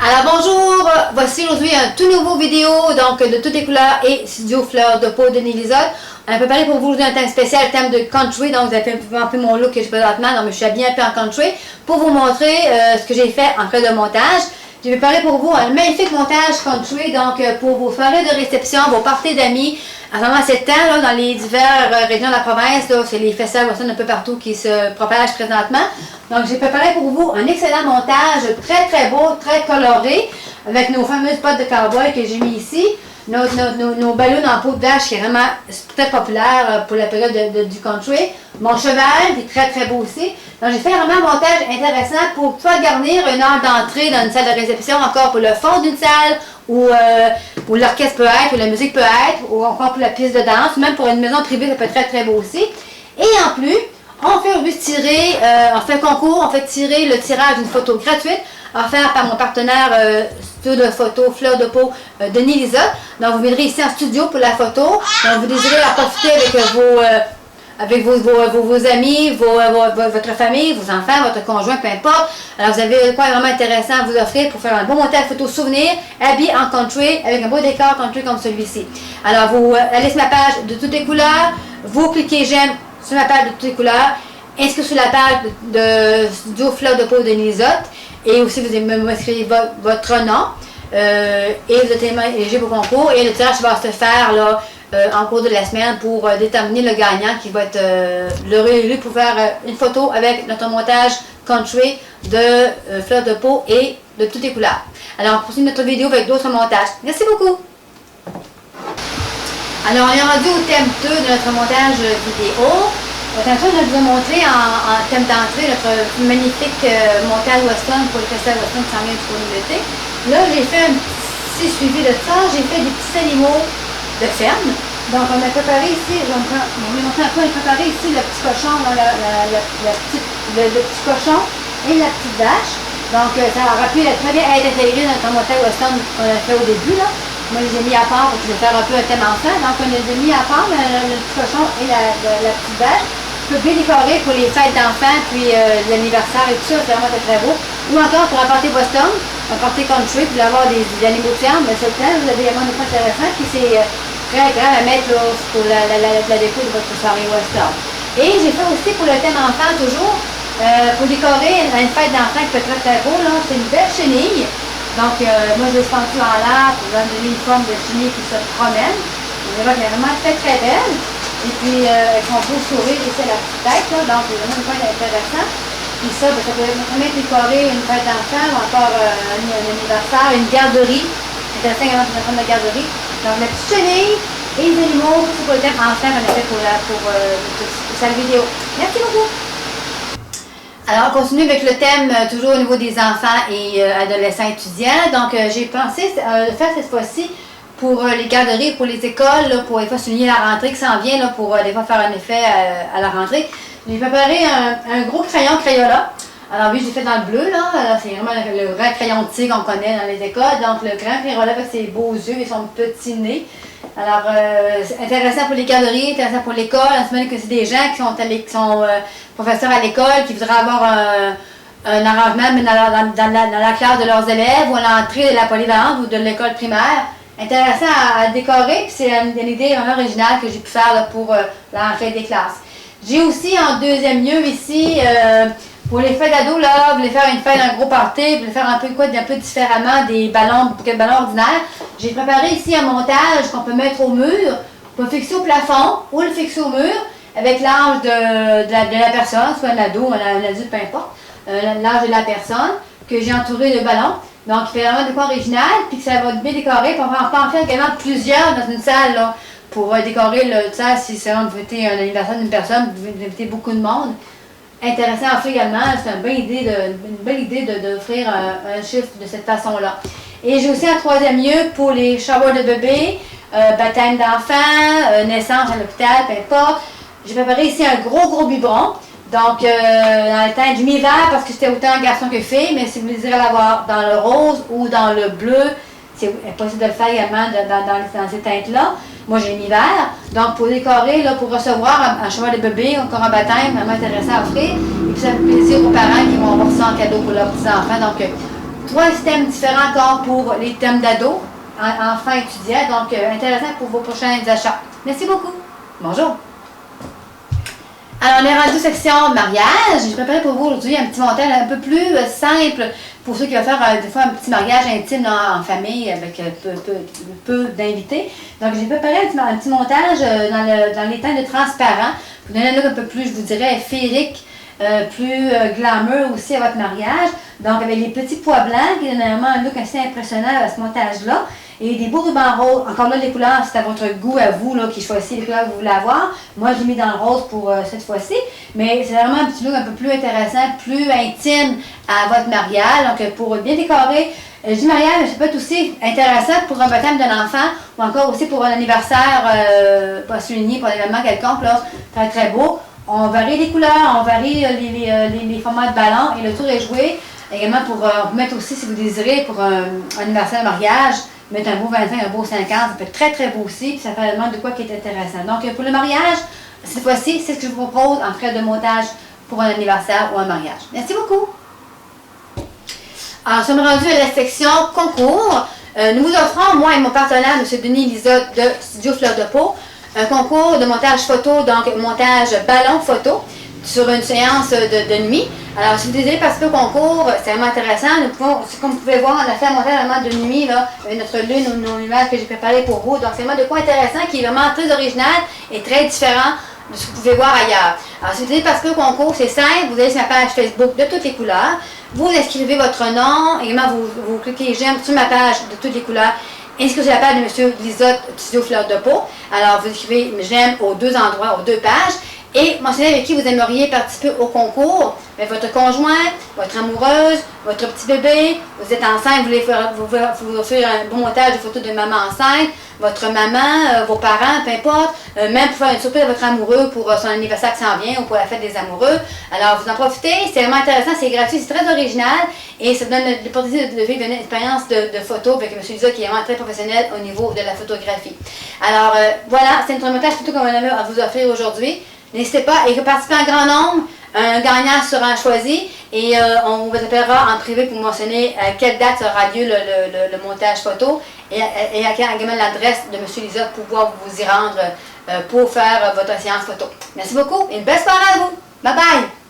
Alors bonjour, voici aujourd'hui un tout nouveau vidéo donc de toutes les couleurs et studio fleurs de peau de Lisotte. On a préparé pour vous aujourd'hui un thème spécial, thème de country, donc vous avez fait un peu mon look que je présentement, donc je suis habillée un peu en country pour vous montrer ce que j'ai fait en fait de montage. J'ai préparé pour vous un magnifique montage country, donc pour vos soirées de réception, vos parties d'amis. En ce moment, c'est le temps, là, dans les diverses régions de la province, c'est les festivals western un peu partout qui se propagent présentement. Donc, j'ai préparé pour vous un excellent montage, très beau, très coloré, avec nos fameuses potes de cowboy que j'ai mis ici. Nos ballons en peau de vache qui est vraiment très populaire pour la période du country. Mon cheval qui est très beau aussi. Donc j'ai fait vraiment un montage intéressant pour soit garnir une heure d'entrée dans une salle de réception, encore pour le fond d'une salle, où l'orchestre peut être, où la musique peut être, ou encore pour la piste de danse, même pour une maison privée, ça peut être très beau aussi. Et en plus, on fait juste tirer, on fait un concours, on fait tirer le tirage d'une photo gratuite offert par mon partenaire studio de photo Fleur de peau Denis Lisotte. Donc vous viendrez ici en studio pour la photo. Donc vous désirez la profiter avec vos amis, votre famille, vos enfants, votre conjoint, peu importe. Alors vous avez quoi vraiment intéressant à vous offrir pour faire un bon montage photo souvenir, habillé en country, avec un beau décor country comme celui-ci. Alors vous allez sur ma page de toutes les couleurs, vous cliquez j'aime sur ma page de toutes les couleurs, inscrivez sur la page de studio Fleur de peau de Lisotte. Et aussi, vous inscrivez votre nom et vous êtes éligible au concours. Et le tirage va se faire là, en cours de la semaine pour déterminer le gagnant qui va être le réélu pour faire une photo avec notre montage country de fleurs de peau et de toutes les couleurs. Alors, on poursuit notre vidéo avec d'autres montages. Merci beaucoup! Alors, on est rendu au thème 2 de notre montage vidéo. Attention, je vais vous montrer en thème d'entrée notre magnifique montage western pour le festival western qui s'en vient pour l'été. Là, j'ai fait un petit suivi de ça. J'ai fait des petits animaux de ferme. Donc, on a préparé ici, on va montrer un peu, on a préparé ici le petit cochon, le petit cochon et la petite vache. Donc, ça aura pu très bien être intégré dans notre montage western qu'on a fait au début. Là. Moi, je les ai mis à part parce que je vais faire un peu un thème enfant. Donc, on les a mis à part, le petit cochon et la petite vache. Bien décoré pour les fêtes d'enfants, puis l'anniversaire et tout ça, c'est vraiment très beau. Ou encore pour apporter Boston, apporter country, puis avoir des animaux de ferme, mais c'est le temps, vous avez vraiment des points intéressants, puis c'est très agréable à mettre là, pour la déco de votre soirée western. Et j'ai fait aussi pour le thème enfant toujours, pour décorer une fête d'enfant qui peut être très beau, c'est une belle chenille. Donc moi je l'ai pendu en l'air pour donner une forme de chenille qui se promène. Vous verrez qu'elle est vraiment très belle. Et puis, avec son beau sourire ici à la petite tête, là, donc c'est vraiment une fête intéressant. Puis ça, ben, ça peut vraiment décorer une fête d'enfant ou encore un anniversaire, une garderie. Intéressant également pour une forme de garderie. Donc, la petite chenille et les animaux, c'est pour le thème enfant qu'on a fait pour cette vidéo. Merci beaucoup! Alors, on continue avec le thème toujours au niveau des enfants et adolescents étudiants. Donc, j'ai pensé faire cette fois-ci pour les garderies, pour les écoles, là, pour des fois souligner la rentrée qui s'en vient, là, pour des fois faire un effet à la rentrée. J'ai préparé un gros crayon Crayola. Alors oui, je l'ai fait dans le bleu, là. C'est vraiment le vrai crayon de tigre qu'on connaît dans les écoles. Donc le grand Crayola avec ses beaux yeux et son petit nez. Alors, c'est intéressant pour les garderies, intéressant pour l'école. En ce moment, que c'est des gens qui sont professeurs à l'école, qui voudraient avoir un arrangement mais dans la classe de leurs élèves ou à l'entrée de la polyvalente ou de l'école primaire. Intéressant à décorer, puis c'est une idée vraiment originale que j'ai pu faire là, pour l'entrée des classes. J'ai aussi en deuxième lieu ici, pour les fêtes d'ados, là, vous voulez faire une fête, un gros party, vous voulez faire un peu différemment des ballons ordinaires. J'ai préparé ici un montage qu'on peut mettre au mur, qu'on peut fixer au plafond ou le fixer au mur avec l'âge de la personne, soit un ado, un adulte, peu importe, l'âge de la personne, que j'ai entouré de ballons. Donc, il fait vraiment de quoi original, puis que ça va être bien décoré. Puis on peut en faire également plusieurs dans une salle là, pour décorer le salle. Si vous fêtez un anniversaire d'une personne, vous invitez beaucoup de monde. Intéressant à offrir également. C'est une belle idée d'offrir un chiffre de cette façon-là. Et j'ai aussi en troisième lieu pour les showers de bébés, baptême d'enfants, naissance à l'hôpital, peu importe. J'ai préparé ici un gros biberon. Donc, dans le teint du mi-vert, parce que c'était autant garçon que fille, mais si vous désirez l'avoir dans le rose ou dans le bleu, c'est possible de le faire également dans ces teintes-là. Moi, j'ai mis vert. Donc, pour décorer, là, pour recevoir un chemin de bébé, encore un baptême, vraiment intéressant à offrir. Et puis, ça fait plaisir aux parents qui vont avoir ça en cadeau pour leurs petits-enfants. Donc, 3 thèmes différents encore pour les thèmes d'ado, enfants étudiants. Donc, intéressant pour vos prochains achats. Merci beaucoup. Bonjour. Alors, on est rendu section mariage. J'ai préparé pour vous aujourd'hui un petit montage un peu plus simple pour ceux qui veulent faire des fois un petit mariage intime en famille avec peu d'invités. Donc, j'ai préparé un petit montage dans les teintes de transparent pour donner un look un peu plus, je vous dirais, féerique, plus glamour aussi à votre mariage. Donc, avec les petits pois blancs qui donnent vraiment un look assez impressionnant à ce montage-là. Et des beaux rubans roses. Encore là, les couleurs, c'est à votre goût, à vous, là, qui choisissez les couleurs que vous voulez avoir. Moi, j'ai mis dans le rose pour cette fois-ci. Mais c'est vraiment un petit look un peu plus intéressant, plus intime à votre mariage. Donc, pour bien décorer, je dis mariage, mais ça peut être aussi intéressant pour un baptême d'un enfant ou encore aussi pour un anniversaire, pas souligné, pour un événement quelconque, là, très très beau. On varie les couleurs, on varie les formats de ballon et le tour est joué. Également, on peut mettre aussi, si vous désirez, pour un anniversaire, un mariage, mettre un beau 25, un beau 50, ça peut être très très beau aussi, puis ça fait vraiment de quoi qui est intéressant. Donc pour le mariage, cette fois-ci, c'est ce que je vous propose en frais de montage pour un anniversaire ou un mariage. Merci beaucoup! Alors, nous sommes rendus à la section concours. Nous vous offrons, moi et mon partenaire, M. Denis Lisotte de Studio Fleur de Peau, un concours de montage photo, donc montage ballon photo, sur une séance de nuit. Alors, si vous désirez participer au concours, c'est vraiment intéressant. Comme vous pouvez voir, on a fait un montage vraiment de nuit, là, notre lune ou nos nuages que j'ai préparé pour vous. Donc, c'est vraiment de quoi intéressant qui est vraiment très original et très différent de ce que vous pouvez voir ailleurs. Alors, si vous désirez participer au concours, c'est simple. Vous allez sur ma page Facebook de toutes les couleurs. Vous inscrivez votre nom. Également, vous cliquez j'aime sur ma page de toutes les couleurs. Inscrivez sur la page de M. Lisotte, Studio Fleur de Peau. Alors, vous écrivez j'aime aux deux endroits, aux deux pages. Et mentionnez avec qui vous aimeriez participer au concours. Avec votre conjoint, votre amoureuse, votre petit bébé, vous êtes enceinte, vous voulez vous offrir un bon montage de photos de maman enceinte, votre maman, vos parents, peu importe, même pour faire une surprise à votre amoureux pour son anniversaire qui s'en vient ou pour la fête des amoureux. Alors vous en profitez, c'est vraiment intéressant, c'est gratuit, c'est très original et ça donne l'opportunité de vivre une expérience de photo avec M. Lisotte qui est vraiment très professionnel au niveau de la photographie. Alors voilà, c'est notre montage photo qu'on avait à vous offrir aujourd'hui. N'hésitez pas et participer en grand nombre. Un gagnant sera choisi et on vous appellera en privé pour mentionner à quelle date aura lieu le montage photo et également l'adresse de M. Lisotte pour pouvoir vous y rendre pour faire votre séance photo. Merci beaucoup et une belle soirée à vous. Bye bye!